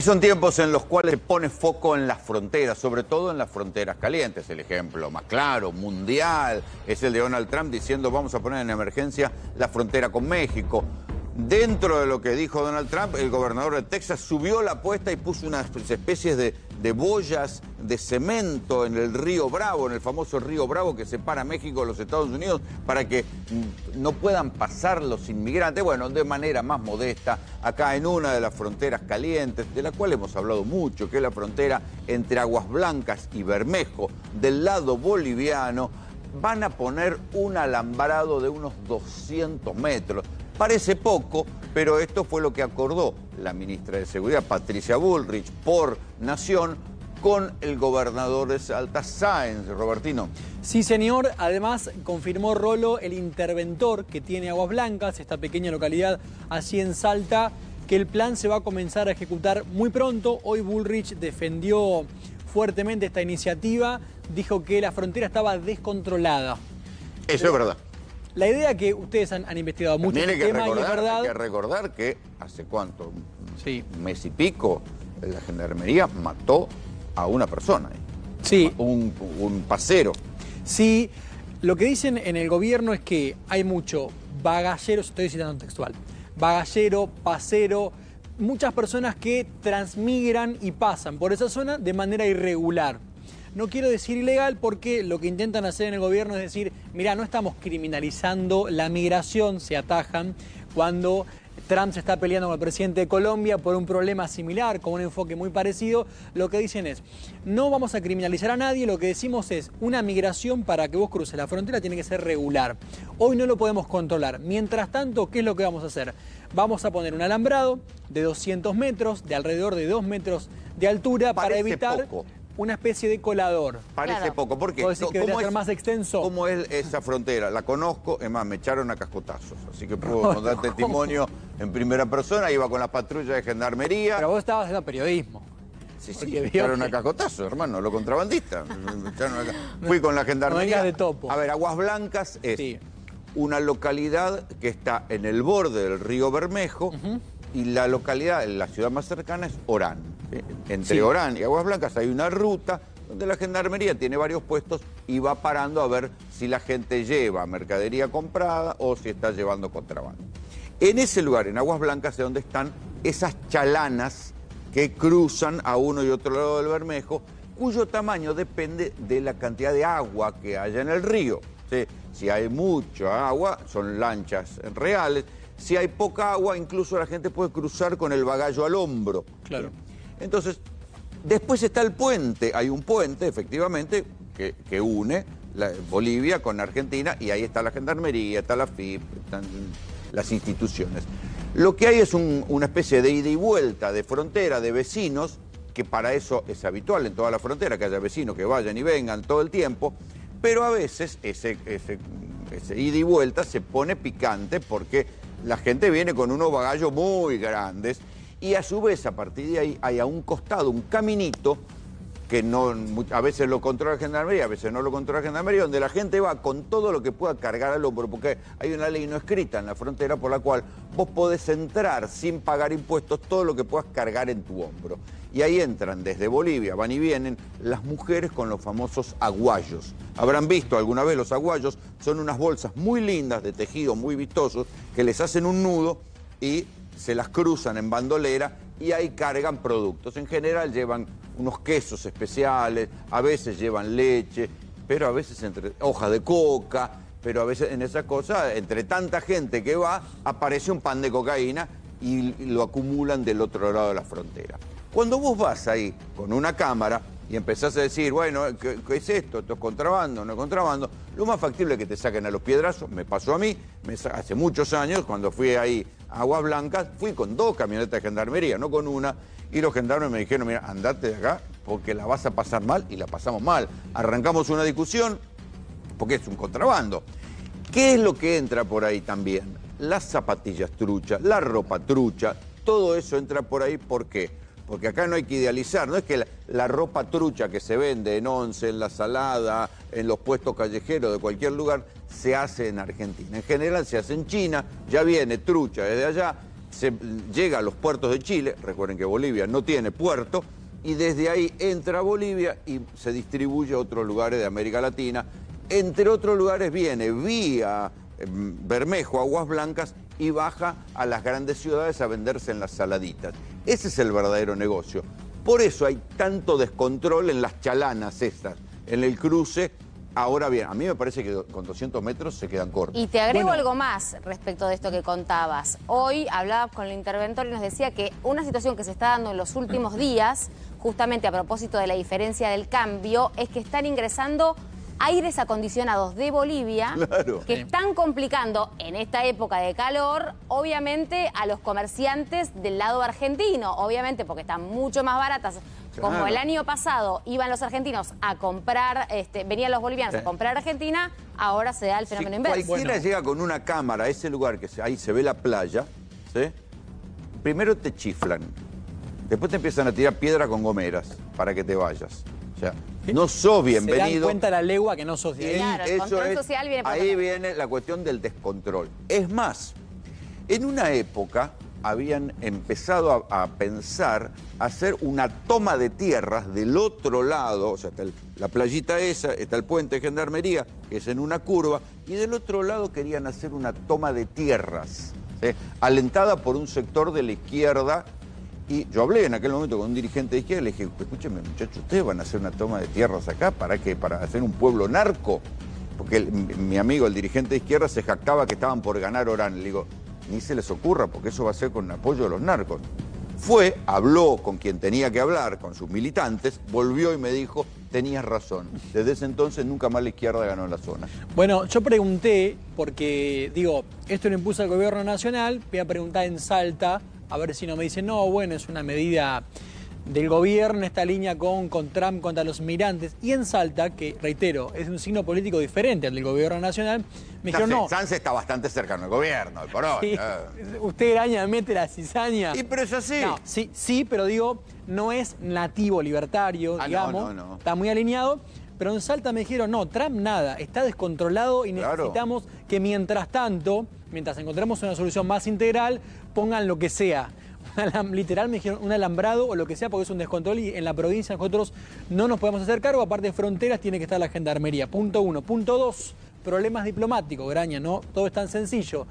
Son tiempos en los cuales se pone foco en las fronteras, sobre todo en las fronteras calientes. El ejemplo más claro, mundial, es el de Donald Trump diciendo vamos a poner en emergencia la frontera con México. Dentro de lo que dijo Donald Trump, el gobernador de Texas subió la apuesta y puso unas especies de boyas de cemento en el río Bravo, en el famoso río Bravo que separa México de los Estados Unidos, para que no puedan pasar los inmigrantes. Bueno, de manera más modesta, acá en una de las fronteras calientes, de la cual hemos hablado mucho, que es la frontera entre Aguas Blancas y Bermejo, del lado boliviano, van a poner un alambrado de unos 200 metros. Parece poco, pero esto fue lo que acordó la ministra de Seguridad, Patricia Bullrich, por Nación, con el gobernador de Salta, Sáenz. Robertino. Sí, señor. Además, confirmó Rolo, el interventor que tiene Aguas Blancas, esta pequeña localidad así en Salta, que el plan se va a comenzar a ejecutar muy pronto. Hoy Bullrich defendió fuertemente esta iniciativa, dijo que la frontera estaba descontrolada. Eso es verdad. La idea que ustedes han investigado mucho este tema y es verdad. Hay que recordar que hace cuánto, sí, un mes y pico, la gendarmería mató a una persona. Sí. Un pasero. Sí, lo que dicen en el gobierno es que hay mucho bagallero, estoy citando textual, bagallero, pasero, muchas personas que transmigran y pasan por esa zona de manera irregular. No quiero decir ilegal porque lo que intentan hacer en el gobierno es decir, mirá, no estamos criminalizando la migración, se atajan cuando Trump se está peleando con el presidente de Colombia por un problema similar, con un enfoque muy parecido. Lo que dicen es, no vamos a criminalizar a nadie, lo que decimos es, una migración para que vos cruces la frontera tiene que ser regular. Hoy no lo podemos controlar. Mientras tanto, ¿qué es lo que vamos a hacer? Vamos a poner un alambrado de 200 metros, de alrededor de 2 metros de altura, para evitar una especie de colador. Parece poco, porque ¿cómo es más extenso? ¿Cómo es esa frontera? La conozco, es más, me echaron a cascotazos, así que puedo dar testimonio en primera persona. Iba con la patrulla de gendarmería. Pero vos estabas haciendo periodismo. Sí, me echaron a cascotazos, hermano, los contrabandistas. Fui con la gendarmería. No vengas de topo. A ver, Aguas Blancas es una localidad que está en el borde del río Bermejo, y la localidad, la ciudad más cercana es Orán. Entre Orán y Aguas Blancas hay una ruta donde la gendarmería tiene varios puestos y va parando a ver si la gente lleva mercadería comprada o si está llevando contrabando. En ese lugar, en Aguas Blancas, es donde están esas chalanas que cruzan a uno y otro lado del Bermejo, cuyo tamaño depende de la cantidad de agua que haya en el río. ¿Sí? Si hay mucha agua, son lanchas reales. Si hay poca agua, incluso la gente puede cruzar con el bagallo al hombro. Claro. Entonces, después está el puente. Hay un puente, efectivamente, que une Bolivia con Argentina, y ahí está la gendarmería, está la FIP, están las instituciones. Lo que hay es una especie de ida y vuelta de frontera, de vecinos, que para eso es habitual en toda la frontera, que haya vecinos que vayan y vengan todo el tiempo, pero a veces ese ida y vuelta se pone picante porque la gente viene con unos bagallos muy grandes, y a su vez, a partir de ahí, hay a un costado un caminito que a veces lo controla la gendarmería, a veces no lo controla la gendarmería, donde la gente va con todo lo que pueda cargar al hombro, porque hay una ley no escrita en la frontera por la cual vos podés entrar sin pagar impuestos todo lo que puedas cargar en tu hombro. Y ahí entran desde Bolivia, van y vienen las mujeres con los famosos aguayos. Habrán visto alguna vez los aguayos, son unas bolsas muy lindas de tejido, muy vistosos, que les hacen un nudo y se las cruzan en bandolera y ahí cargan productos. En general llevan unos quesos especiales, a veces llevan leche, pero a veces hojas de coca, pero a veces en esa cosa, entre tanta gente que va, aparece un pan de cocaína y lo acumulan del otro lado de la frontera. Cuando vos vas ahí con una cámara y empezás a decir, bueno, ¿qué es esto? ¿Esto es contrabando? ¿No es contrabando? Lo más factible es que te saquen a los piedrazos. Me pasó a mí, hace muchos años, cuando fui ahí a Aguas Blancas, fui con 2 camionetas de gendarmería, no con una, y los gendarmes me dijeron, mira, andate de acá porque la vas a pasar mal, y la pasamos mal. Arrancamos una discusión porque es un contrabando. ¿Qué es lo que entra por ahí también? Las zapatillas truchas, la ropa trucha, todo eso entra por ahí. ¿Por qué? Porque acá no hay que idealizar, no es que la ropa trucha que se vende en Once, en La Salada, en los puestos callejeros de cualquier lugar, se hace en Argentina. En general se hace en China, ya viene trucha desde allá, se llega a los puertos de Chile, recuerden que Bolivia no tiene puerto, y desde ahí entra a Bolivia y se distribuye a otros lugares de América Latina. Entre otros lugares viene vía Bermejo, Aguas Blancas, y baja a las grandes ciudades a venderse en las saladitas. Ese es el verdadero negocio. Por eso hay tanto descontrol en las chalanas estas, en el cruce. Ahora bien, a mí me parece que con 200 metros se quedan cortos. Y te agrego algo más respecto de esto que contabas. Hoy hablaba con el interventor y nos decía que una situación que se está dando en los últimos días, justamente a propósito de la diferencia del cambio, es que están ingresando aires acondicionados de Bolivia, claro, que están complicando en esta época de calor, obviamente, a los comerciantes del lado argentino, obviamente porque están mucho más baratas. Claro. Como el año pasado iban los argentinos a comprar, venían los bolivianos a comprar Argentina, ahora se da el fenómeno inverso. Cualquiera llega con una cámara a ese lugar que ahí se ve la playa, ¿sí? Primero te chiflan, después te empiezan a tirar piedra con gomeras para que te vayas. O sea, no sos bienvenido. Se dan cuenta a la legua que no sos de ahí. Claro, el control social viene por ahí viene la cuestión del descontrol. Es más, en una época habían empezado a pensar hacer una toma de tierras del otro lado, o sea, está la playita esa, está el puente de Gendarmería, que es en una curva, y del otro lado querían hacer una toma de tierras, ¿sí? Alentada por un sector de la izquierda. Y yo hablé en aquel momento con un dirigente de izquierda y le dije, escúcheme muchachos, ¿ustedes van a hacer una toma de tierras acá? ¿Para qué? ¿Para hacer un pueblo narco? Porque mi amigo, el dirigente de izquierda, se jactaba que estaban por ganar Orán. Le digo, ni se les ocurra, porque eso va a ser con apoyo de los narcos. Fue, habló con quien tenía que hablar, con sus militantes, volvió y me dijo, tenías razón. Desde ese entonces nunca más la izquierda ganó en la zona. Bueno, yo pregunté, porque digo, esto lo impuso el gobierno nacional, voy a preguntar en Salta, a ver si no me dicen, no, bueno, es una medida del gobierno, esta línea con Trump contra los migrantes. Y en Salta, que reitero, es un signo político diferente al del gobierno nacional, me dijeron no. Sanz está bastante cercano al gobierno, por hoy. Sí, usted araña, mete la cizaña. Y pero es así. No, sí, pero digo, no es nativo libertario, digamos, no. Está muy alineado. Pero en Salta me dijeron, no, Trump nada, está descontrolado y necesitamos que mientras tanto, mientras encontremos una solución más integral, pongan lo que sea. Literal me dijeron un alambrado o lo que sea porque es un descontrol y en la provincia nosotros no nos podemos hacer cargo, aparte de fronteras tiene que estar la gendarmería. Punto 1. Punto 2, problemas diplomáticos, Graña, no todo es tan sencillo.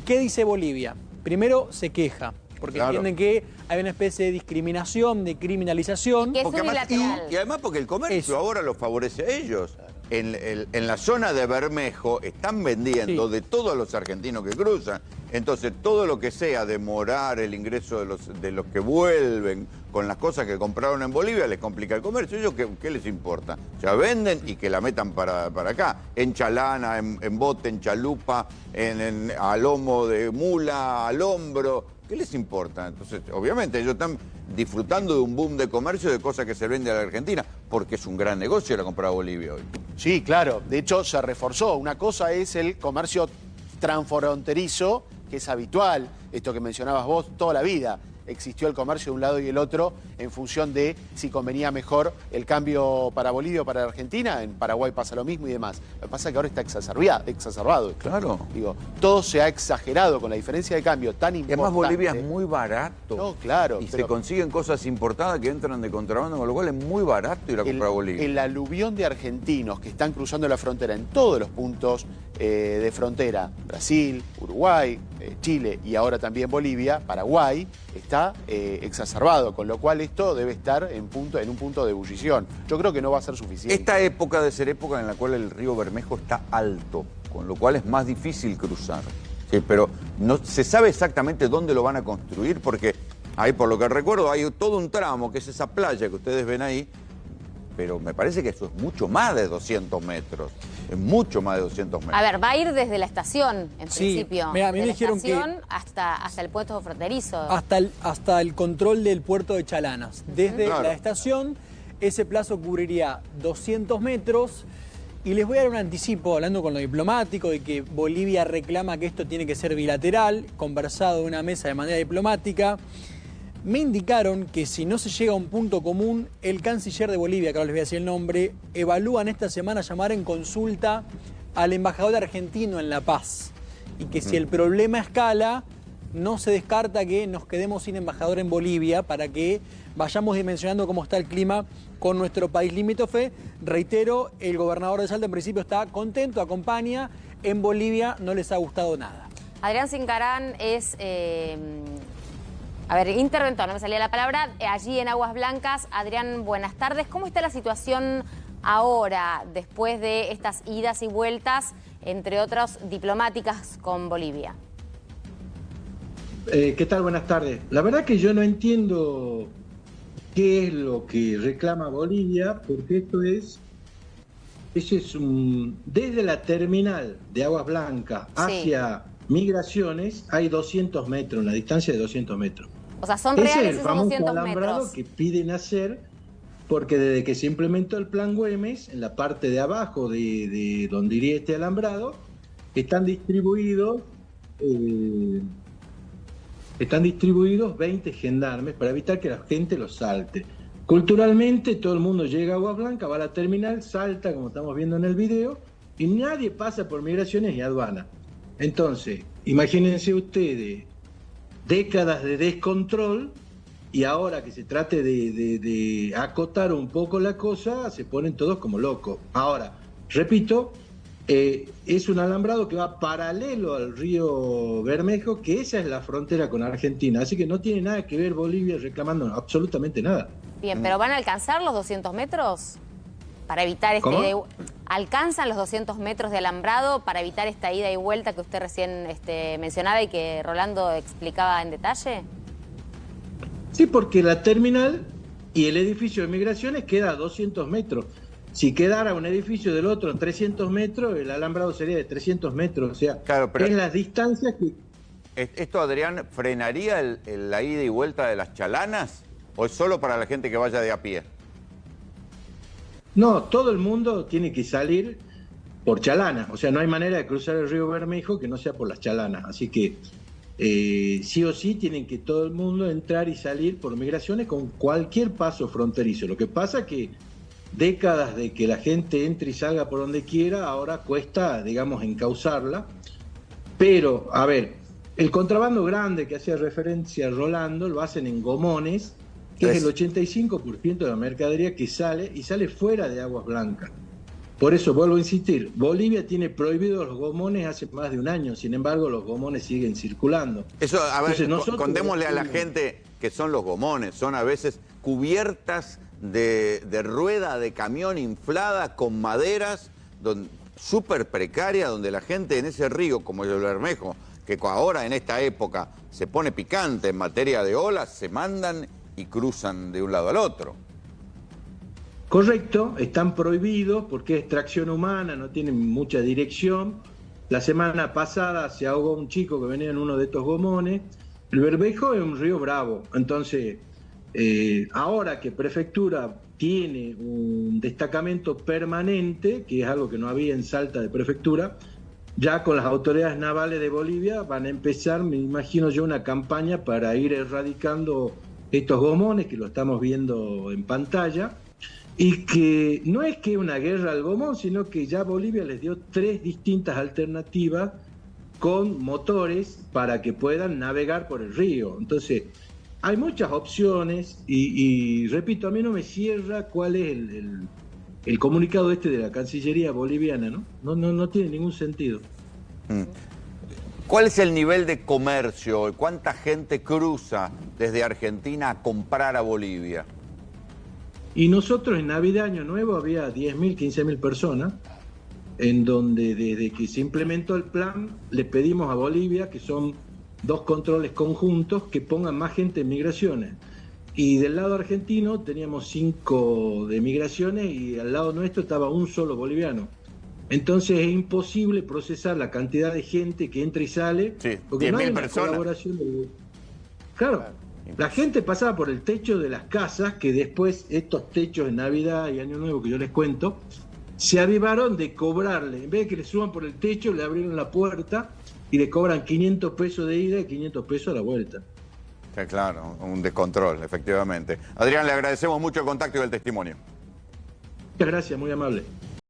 ¿Qué dice Bolivia? Primero se queja, porque entienden que hay una especie de discriminación, de criminalización. Que es unilateral. Y además porque el comercio ahora los favorece a ellos. En la zona de Bermejo están vendiendo de todos los argentinos que cruzan. Entonces todo lo que sea demorar el ingreso de los que vuelven con las cosas que compraron en Bolivia les complica el comercio. ¿Ellos qué les importa? Ya venden y que la metan para acá. En chalana, en bote, en chalupa, a lomo de mula, al hombro. ¿Qué les importa? Entonces, obviamente, ellos están disfrutando de un boom de comercio de cosas que se venden a la Argentina, porque es un gran negocio ir a comprar a Bolivia hoy. Sí, claro. De hecho, se reforzó. Una cosa es el comercio transfronterizo, que es habitual, esto que mencionabas vos, toda la vida. Existió el comercio de un lado y el otro en función de si convenía mejor el cambio para Bolivia o para Argentina. En Paraguay pasa lo mismo y demás. Lo que pasa es que ahora está exacerbado. Claro. Digo, todo se ha exagerado con la diferencia de cambio tan importante. Y además Bolivia es muy barato. No, claro. Y se consiguen cosas importadas que entran de contrabando, con lo cual es muy barato ir a comprar a Bolivia. El aluvión de argentinos que están cruzando la frontera en todos los puntos de frontera, Brasil, Uruguay, Chile y ahora también Bolivia, Paraguay, está exacerbado, con lo cual esto debe estar en un punto de ebullición. Yo creo que no va a ser suficiente. Esta época debe ser época en la cual el río Bermejo está alto, con lo cual es más difícil cruzar. Sí, pero no se sabe exactamente dónde lo van a construir, porque ahí, por lo que recuerdo, hay todo un tramo, que es esa playa que ustedes ven ahí, pero me parece que eso es mucho más de 200 metros. Es mucho más de 200 metros. A ver, va a ir desde la estación, en principio. Mira, a mí me dijeron que hasta el puerto fronterizo. Hasta el control del puerto de Chalanas. Desde la estación, ese plazo cubriría 200 metros. Y les voy a dar un anticipo, hablando con lo diplomático, de que Bolivia reclama que esto tiene que ser bilateral, conversado en una mesa de manera diplomática. Me indicaron que si no se llega a un punto común, el canciller de Bolivia, que ahora les voy a decir el nombre, evalúan esta semana llamar en consulta al embajador argentino en La Paz. Y que si el problema escala, no se descarta que nos quedemos sin embajador en Bolivia para que vayamos dimensionando cómo está el clima con nuestro país limítrofe. Reitero, el gobernador de Salta en principio está contento, acompaña. En Bolivia no les ha gustado nada. Adrián Cincarán es, interventor, no me salía la palabra, allí en Aguas Blancas. Adrián, buenas tardes. ¿Cómo está la situación ahora, después de estas idas y vueltas, entre otras diplomáticas con Bolivia? ¿Qué tal? Buenas tardes. La verdad que yo no entiendo qué es lo que reclama Bolivia, porque desde la terminal de Aguas Blancas hacia Migraciones hay 200 metros, una distancia de 200 metros. O sea, son Ese reales es el esos famoso 200 alambrado metros. que piden hacer, porque desde que se implementó el Plan Güemes, en la parte de abajo de donde iría este alambrado, están distribuidos 20 gendarmes para evitar que la gente los salte. Culturalmente todo el mundo llega a Aguas Blancas, va a la terminal, salta, como estamos viendo en el video, y nadie pasa por migraciones y aduana. Entonces, imagínense ustedes, décadas de descontrol, y ahora que se trate de acotar un poco la cosa, se ponen todos como locos. Ahora, repito, es un alambrado que va paralelo al río Bermejo, que esa es la frontera con Argentina, así que no tiene nada que ver Bolivia reclamando absolutamente nada. Bien, pero ¿van a alcanzar los 200 metros? Para evitar ¿Alcanzan los 200 metros de alambrado para evitar esta ida y vuelta que usted recién mencionaba y que Rolando explicaba en detalle? Sí, porque la terminal y el edificio de migraciones queda a 200 metros. Si quedara un edificio del otro a 300 metros, el alambrado sería de 300 metros. O sea, claro, pero es las distancias que... ¿Esto, Adrián, frenaría la ida y vuelta de las chalanas? ¿O es solo para la gente que vaya de a pie? No, todo el mundo tiene que salir por chalanas. O sea, no hay manera de cruzar el río Bermejo que no sea por las chalanas. Así que sí o sí tienen que todo el mundo entrar y salir por migraciones con cualquier paso fronterizo. Lo que pasa es que décadas de que la gente entre y salga por donde quiera, ahora cuesta, digamos, encauzarla. Pero, a ver, el contrabando grande que hacía referencia Rolando lo hacen en gomones, que es el 85% de la mercadería que sale y sale fuera de Aguas Blancas. Por eso vuelvo a insistir, Bolivia tiene prohibidos los gomones hace más de un año, sin embargo los gomones siguen circulando. Eso, a ver, Entonces, contémosle a la gente que son los gomones, son a veces cubiertas de rueda de camión inflada con maderas súper precaria, donde la gente en ese río, como el Bermejo, que ahora en esta época se pone picante en materia de olas, se mandan y cruzan de un lado al otro. Correcto, están prohibidos porque es extracción humana, no tienen mucha dirección. La semana pasada se ahogó un chico que venía en uno de estos gomones. El Bermejo es un río bravo, entonces ahora que Prefectura tiene un destacamento permanente, que es algo que no había en Salta de Prefectura, ya con las autoridades navales de Bolivia van a empezar, me imagino yo, una campaña para ir erradicando estos gomones, que lo estamos viendo en pantalla, y que no es que una guerra al gomón, sino que ya Bolivia les dio 3 distintas alternativas con motores para que puedan navegar por el río. Entonces, hay muchas opciones y repito, a mí no me cierra cuál es el comunicado de la Cancillería boliviana, ¿no? No tiene ningún sentido. ¿Cuál es el nivel de comercio? ¿Cuánta gente cruza desde Argentina a comprar a Bolivia? Y nosotros en Navidad, Año Nuevo, había 10.000, 15.000 personas, en donde desde que se implementó el plan, le pedimos a Bolivia, que son 2 controles conjuntos, que pongan más gente en migraciones. Y del lado argentino teníamos 5 de migraciones y al lado nuestro estaba un solo boliviano. Entonces es imposible procesar la cantidad de gente que entra y sale, sí, porque no hay una personas. colaboración. Claro, la gente pasaba por el techo de las casas, que después estos techos de Navidad y Año Nuevo que yo les cuento, se avivaron de cobrarle. En vez de que le suban por el techo, le abrieron la puerta y le cobran 500 pesos de ida y 500 pesos a la vuelta. Sí, claro, un descontrol, efectivamente. Adrián, le agradecemos mucho el contacto y el testimonio. Muchas gracias, muy amable.